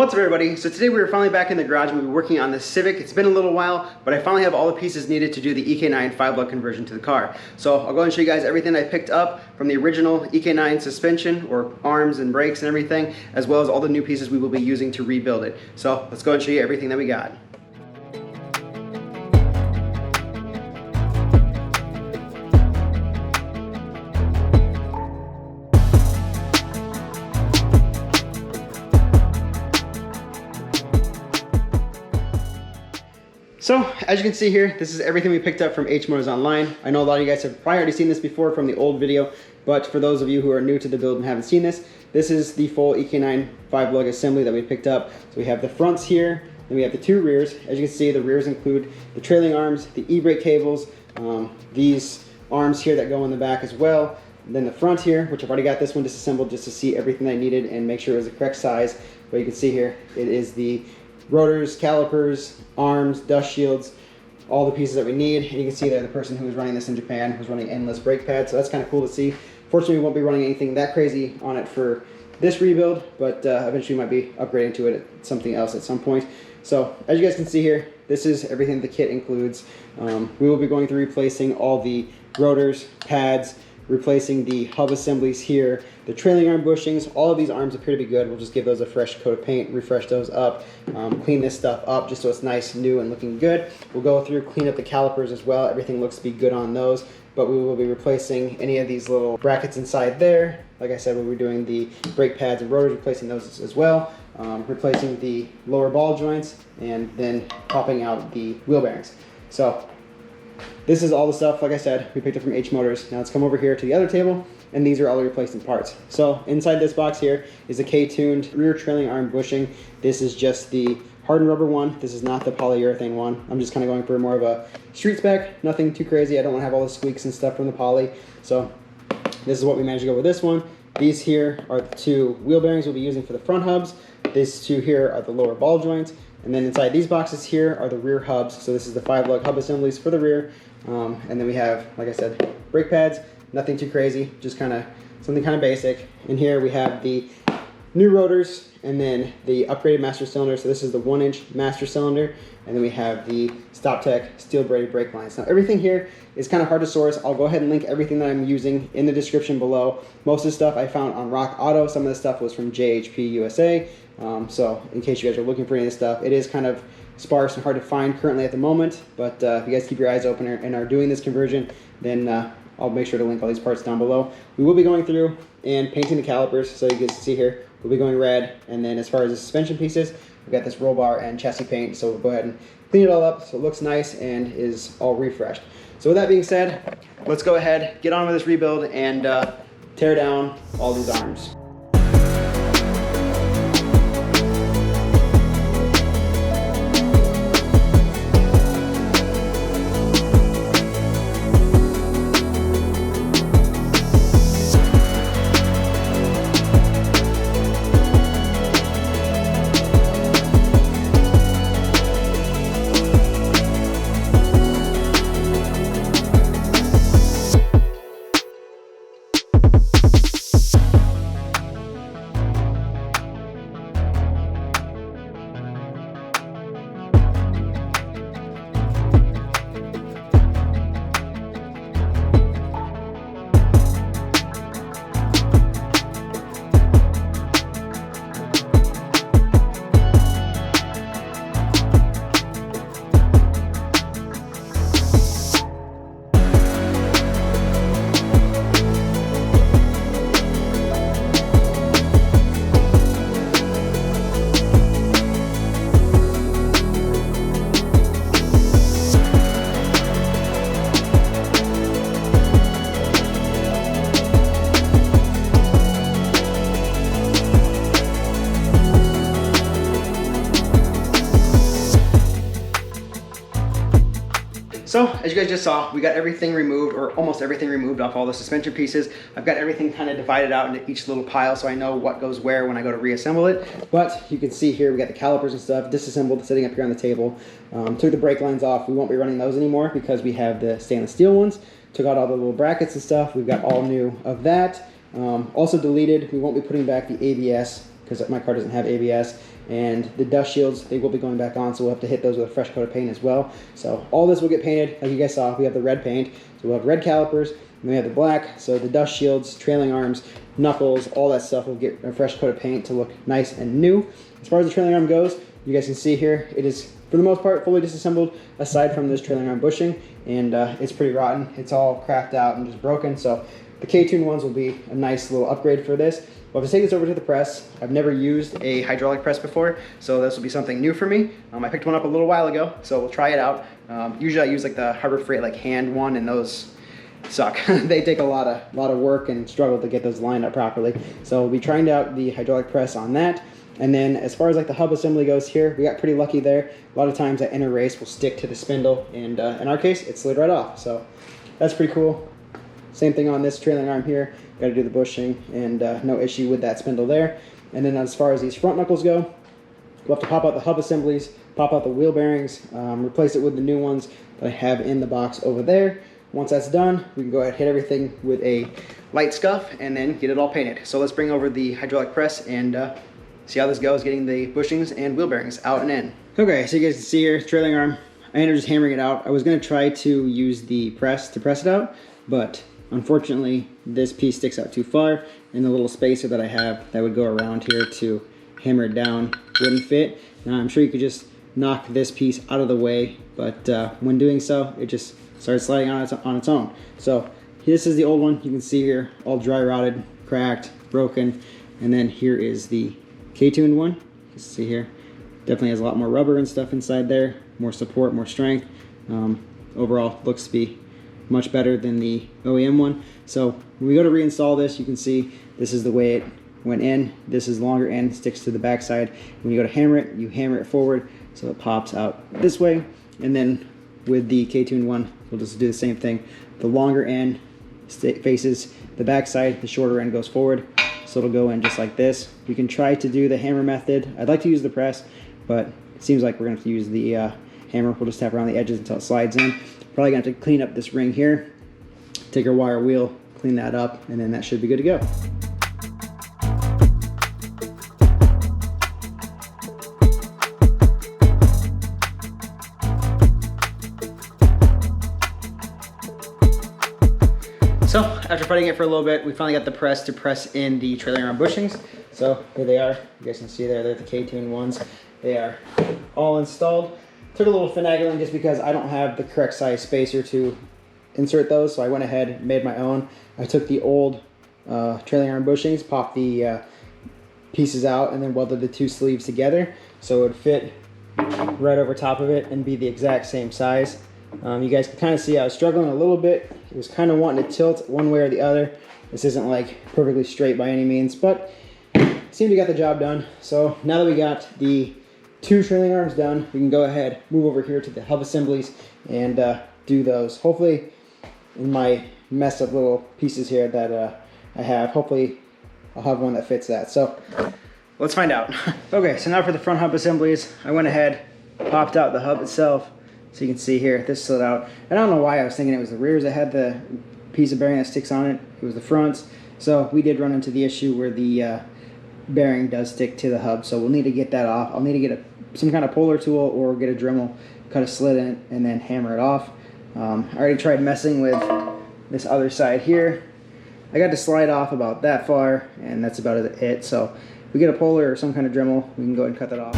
What's up everybody? So today we are finally back in the garage and we'll be working on the Civic. It's been a little while, but I finally have all the pieces needed to do the Ek9 5-Lug conversion to the car. So I'll go ahead and show you guys everything I picked up from the original Ek9 suspension, or arms and brakes and everything, as well as all the new pieces we will be using to rebuild it. So let's go ahead and show you everything that we got. So, as you can see here, this is everything we picked up from H Motors Online. I know a lot of you guys have probably already seen this before from the old video, but for those of you who are new to the build and haven't seen this, this is the full Ek9 5-Lug assembly that we picked up. So we have the fronts here, and we have the two rears. As you can see, the rears include the trailing arms, the e-brake cables, these arms here that go in the back as well. And then the front here, which I've already got this one disassembled just to see everything I needed and make sure it was the correct size. But you can see here, it is the rotors, calipers, arms, dust shields, all the pieces that we need. And you can see there the person who was running this in Japan was running endless brake pads, so that's kind of cool to see. Fortunately, we won't be running anything that crazy on it for this rebuild, but eventually we might be upgrading to it at something else at some point. So as you guys can see here, this is everything the kit includes. We will be going through replacing all the rotors, pads, replacing the hub assemblies here, the trailing arm bushings. All of these arms appear to be good. We'll just give those a fresh coat of paint, refresh those up, clean this stuff up just so it's nice, new, and looking good. We'll go through, clean up the calipers as well. Everything looks to be good on those, but we will be replacing any of these little brackets inside there. Like I said, we'll be doing the brake pads and rotors, replacing those as well, replacing the lower ball joints, and then popping out the wheel bearings. So this is all the stuff, like I said, we picked up from H Motors. Now let's come over here to the other table, and these are all the replacement parts. So inside this box here is a K-tuned rear trailing arm bushing. This is just the hardened rubber one. This is not the polyurethane one. I'm just kind of going for more of a street spec, nothing too crazy. I don't want to have all the squeaks and stuff from the poly. So this is what we managed to go with this one. These here are the two wheel bearings we'll be using for the front hubs. These two here are the lower ball joints. And then inside these boxes here are the rear hubs. So this is the 5-lug hub assemblies for the rear. And then we have, like I said, brake pads, nothing too crazy, just something kind of basic. And here we have the new rotors and then the upgraded master cylinder. So this is the 1-inch master cylinder. And then we have the StopTech steel braided brake lines. Now everything here is kind of hard to source. I'll go ahead and link everything that I'm using in the description below. Most of the stuff I found on Rock Auto. Some of the stuff was from JHP USA. So in case you guys are looking for any of this stuff, it is kind of sparse and hard to find currently at the moment, but if you guys keep your eyes open and are doing this conversion, then I'll make sure to link all these parts down below. We will be going through and painting the calipers, so you can see here, we'll be going red, and then as far as the suspension pieces, we've got this roll bar and chassis paint, so we'll go ahead and clean it all up so it looks nice and is all refreshed. So with that being said, let's go ahead, get on with this rebuild, and tear down all these arms. So, as you guys just saw, we got everything removed, or almost everything removed off all the suspension pieces. I've got everything kind of divided out into each little pile so I know what goes where when I go to reassemble it. But you can see here, we got the calipers and stuff disassembled, sitting up here on the table. Took the brake lines off. We won't be running those anymore because we have the stainless steel ones. Took out all the little brackets and stuff. We've got all new of that. Also deleted, we won't be putting back the ABS because my car doesn't have ABS. And the dust shields, they will be going back on, so we'll have to hit those with a fresh coat of paint as well. So all this will get painted. Like you guys saw, we have the red paint, so we'll have red calipers, and we have the black, so the dust shields, trailing arms, knuckles, all that stuff will get a fresh coat of paint to look nice and new. As far as the trailing arm goes, you guys can see here, it is for the most part fully disassembled aside from this trailing arm bushing, and it's pretty rotten. It's all cracked out and just broken, so the K-Tune ones will be a nice little upgrade for this. We'll have to take this over to the press. I've never used a hydraulic press before, so this will be something new for me. I picked one up a little while ago, so we'll try it out. Usually I use like the Harbor Freight like hand one, and those suck. They take a lot of work and struggle to get those lined up properly. So we'll be trying out the hydraulic press on that. And then as far as like the hub assembly goes here, we got pretty lucky there. A lot of times that inner race will stick to the spindle, and in our case, it slid right off. So that's pretty cool. Same thing on this trailing arm here. Got to do the bushing, and no issue with that spindle there. And then as far as these front knuckles go, we'll have to pop out the hub assemblies, pop out the wheel bearings, replace it with the new ones that I have in the box over there. Once that's done, we can go ahead and hit everything with a light scuff and then get it all painted. So let's bring over the hydraulic press and see how this goes, getting the bushings and wheel bearings out and in. Okay, so you guys can see here, trailing arm. I ended up just hammering it out. I was gonna try to use the press to press it out, but unfortunately, this piece sticks out too far, and the little spacer that I have that would go around here to hammer it down wouldn't fit. Now, I'm sure you could just knock this piece out of the way, but when doing so, it just started sliding on its own. So this is the old one. You can see here, all dry rotted, cracked, broken, and then here is the K-tuned one. You can see here, definitely has a lot more rubber and stuff inside there, more support, more strength. Overall, looks to be much better than the OEM one. So when we go to reinstall this, you can see this is the way it went in. This is longer end, sticks to the back side. When you go to hammer it, you hammer it forward so it pops out this way. And then with the K-Tune one, we'll just do the same thing. The longer end faces the back side, the shorter end goes forward. So it'll go in just like this. We can try to do the hammer method. I'd like to use the press, but it seems like we're gonna have to use the hammer. We'll just tap around the edges until it slides in. Probably gonna have to clean up this ring here, take our wire wheel, clean that up, and then that should be good to go. So after fighting it for a little bit, we finally got the press to press in the trailing arm bushings. So here they are. You guys can see there, they're the K-Tune ones. They are all installed. Took a little finagling just because I don't have the correct size spacer to insert those, so I went ahead and made my own. I took the old trailing arm bushings, popped the pieces out, and then welded the two sleeves together so it would fit right over top of it and be the exact same size. You guys can kind of see I was struggling a little bit. It was kind of wanting to tilt one way or the other. This isn't like perfectly straight by any means, but seemed to get the job done. So now that we got the two trailing arms done, we can go ahead, move over here to the hub assemblies and do those. Hopefully, in my messed up little pieces here that I have, hopefully I'll have one that fits that. So let's find out. Okay, so now for the front hub assemblies, I went ahead, popped out the hub itself. So you can see here, this slid out. And I don't know why I was thinking it was the rears that had the piece of bearing that sticks on it. It was the fronts. So we did run into the issue where the bearing does stick to the hub. So we'll need to get that off. I'll need to get some kind of puller tool or get a Dremel, cut a slit in it, and then hammer it off. I already tried messing with this other side here. I got to slide off about that far, and that's about it. So if we get a puller or some kind of Dremel, we can go ahead and cut that off.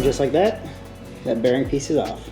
Just like that, that bearing piece is off.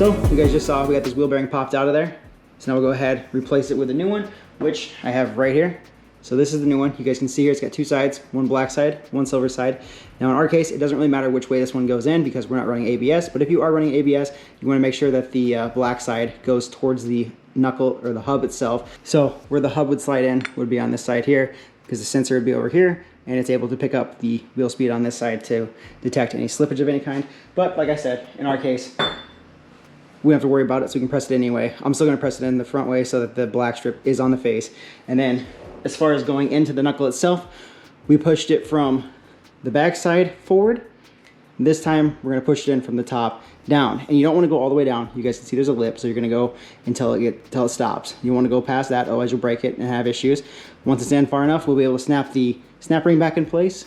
So you guys just saw we got this wheel bearing popped out of there. So now we'll go ahead, replace it with a new one, which I have right here. So this is the new one. You guys can see here, it's got two sides, one black side, one silver side. Now in our case, it doesn't really matter which way this one goes in because we're not running ABS, but if you are running ABS, you wanna make sure that the black side goes towards the knuckle or the hub itself. So where the hub would slide in would be on this side here because the sensor would be over here and it's able to pick up the wheel speed on this side to detect any slippage of any kind. But like I said, in our case, we don't have to worry about it, so we can press it anyway. I'm still gonna press it in the front way so that the black strip is on the face. And then as far as going into the knuckle itself, we pushed it from the back side forward. This time we're gonna push it in from the top down. And you don't wanna go all the way down. You guys can see there's a lip, so you're gonna go until it stops. You wanna go past that, otherwise you'll break it and have issues. Once it's in far enough, we'll be able to snap the snap ring back in place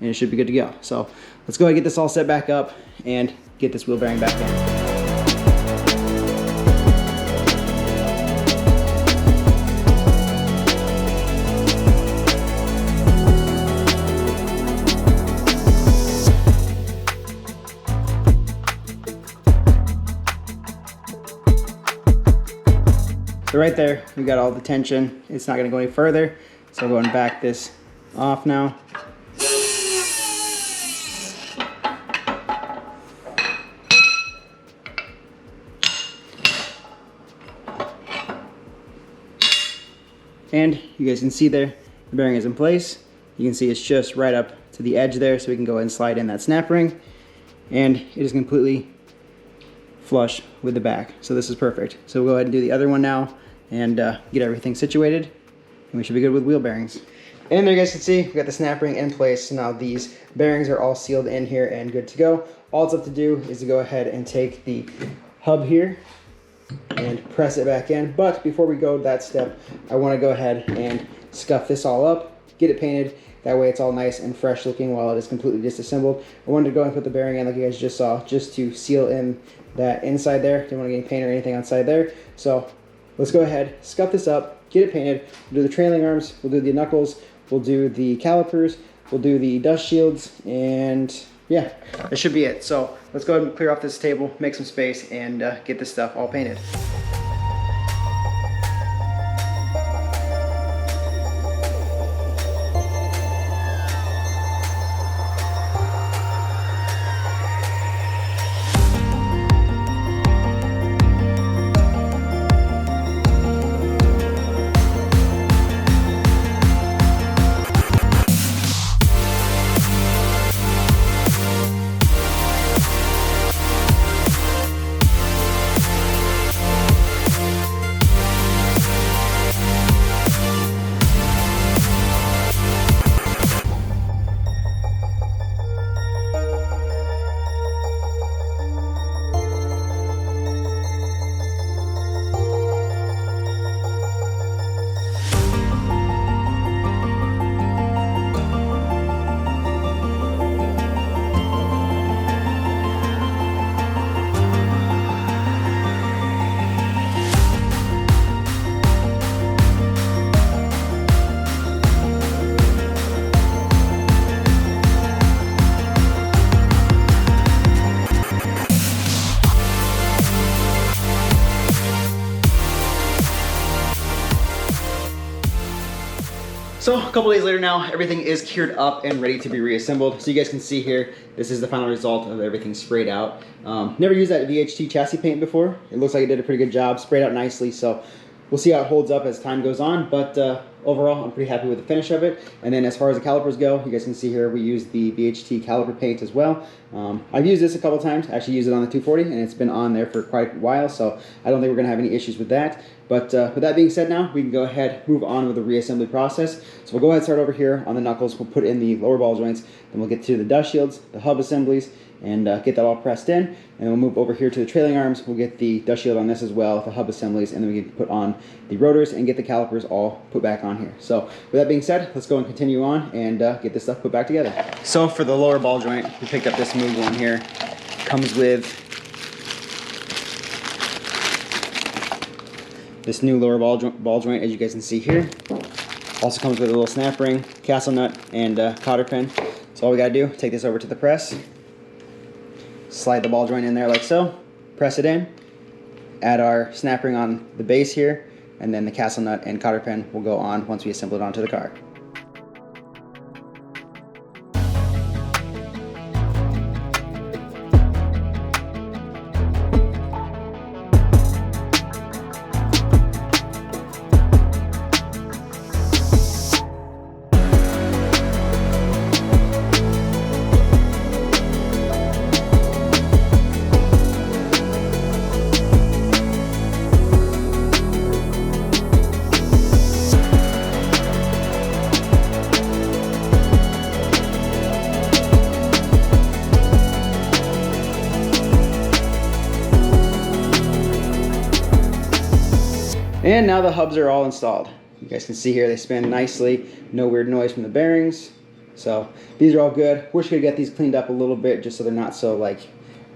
and it should be good to go. So let's go ahead and get this all set back up and get this wheel bearing back in. So right there, we got all the tension. It's not gonna go any further. So I'm going to back this off now. And you guys can see there, the bearing is in place. You can see it's just right up to the edge there, so we can go ahead and slide in that snap ring. And it is completely flush with the back. So this is perfect. So we'll go ahead and do the other one now and get everything situated, and we should be good with wheel bearings. And there you guys can see we got the snap ring in place. So now these bearings are all sealed in here and good to go. All it's up to do is to go ahead and take the hub here and press it back in. But before we go that step, I want to go ahead and scuff this all up, get it painted. That way it's all nice and fresh looking while it is completely disassembled. I wanted to go and put the bearing in like you guys just saw, just to seal in that inside there. Didn't want to get any paint or anything outside there. So let's go ahead, scuff this up, get it painted. We'll do the trailing arms, we'll do the knuckles, we'll do the calipers, we'll do the dust shields, and yeah, that should be it. So let's go ahead and clear off this table, make some space, and get this stuff all painted. So a couple days later now, everything is cured up and ready to be reassembled. So you guys can see here, this is the final result of everything sprayed out. Never used that VHT chassis paint before. It looks like it did a pretty good job, sprayed out nicely. So we'll see how it holds up as time goes on. But overall, I'm pretty happy with the finish of it. And then as far as the calipers go, you guys can see here, we used the VHT caliper paint as well. I've used this a couple times, actually used it on the 240, and it's been on there for quite a while. So I don't think we're gonna have any issues with that. But with that being said now, we can go ahead, move on with the reassembly process. So we'll go ahead and start over here on the knuckles. We'll put in the lower ball joints, then we'll get to the dust shields, the hub assemblies, and get that all pressed in. And we'll move over here to the trailing arms. We'll get the dust shield on this as well, the hub assemblies, and then we can put on the rotors and get the calipers all put back on here. So with that being said, let's go and continue on and get this stuff put back together. So for the lower ball joint, we picked up this Moog one here. Comes with this new lower ball joint, as you guys can see here. Also comes with a little snap ring, castle nut, and cotter pin. So all we gotta do, take this over to the press, slide the ball joint in there like so, press it in, add our snap ring on the base here, and then the castle nut and cotter pin will go on once we assemble it onto the car. And now the hubs are all installed. You guys can see here they spin nicely, no weird noise from the bearings. So these are all good. Wish we could get these cleaned up a little bit just so they're not so like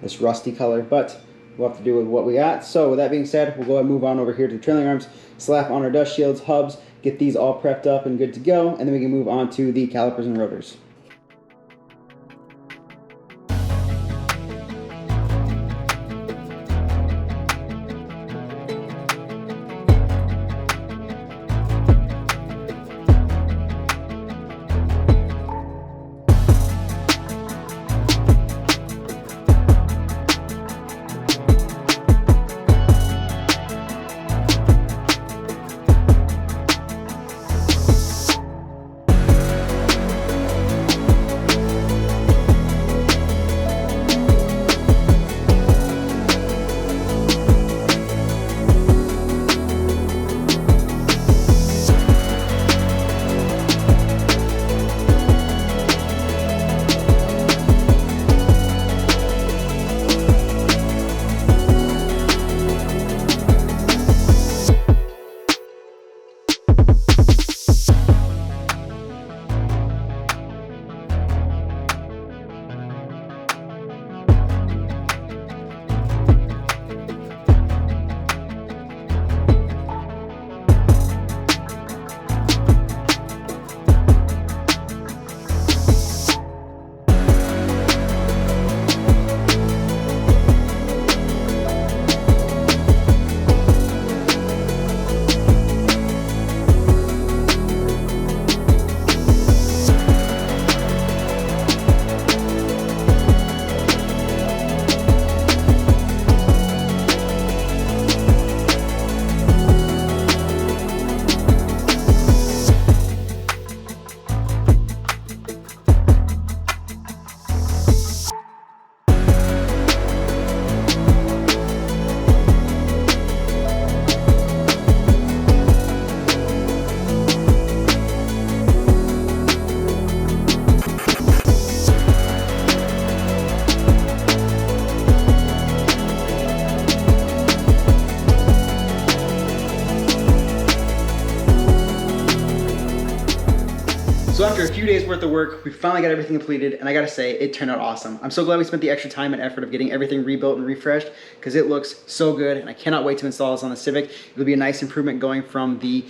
this rusty color, but we'll have to do with what we got. So with that being said, we'll go ahead and move on over here to the trailing arms, slap on our dust shields, hubs, get these all prepped up and good to go, and then we can move on to the calipers and rotors. So after a few days worth of work, we finally got everything completed, and I gotta say, it turned out awesome. I'm so glad we spent the extra time and effort of getting everything rebuilt and refreshed, because it looks so good, and I cannot wait to install this on the Civic. It'll be a nice improvement going from the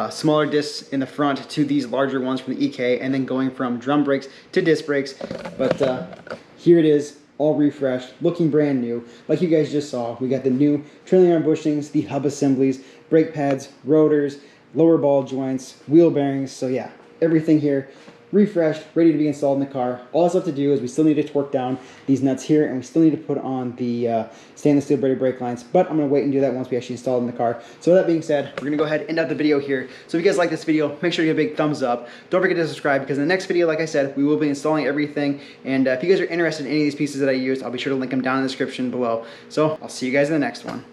smaller discs in the front to these larger ones from the EK, and then going from drum brakes to disc brakes. But here it is, all refreshed, looking brand new. Like you guys just saw, we got the new trailing arm bushings, the hub assemblies, brake pads, rotors, lower ball joints, wheel bearings. So yeah, everything here refreshed, ready to be installed in the car. All that's left to do is we still need to torque down these nuts here, and we still need to put on the stainless steel braided brake lines, but I'm going to wait and do that once we actually install it in the car. So with that being said, we're going to go ahead and end up the video here. So if you guys like this video, make sure to give a big thumbs up. Don't forget to subscribe, because in the next video, like I said, we will be installing everything, and if you guys are interested in any of these pieces that I used, I'll be sure to link them down in the description below. So I'll see you guys in the next one.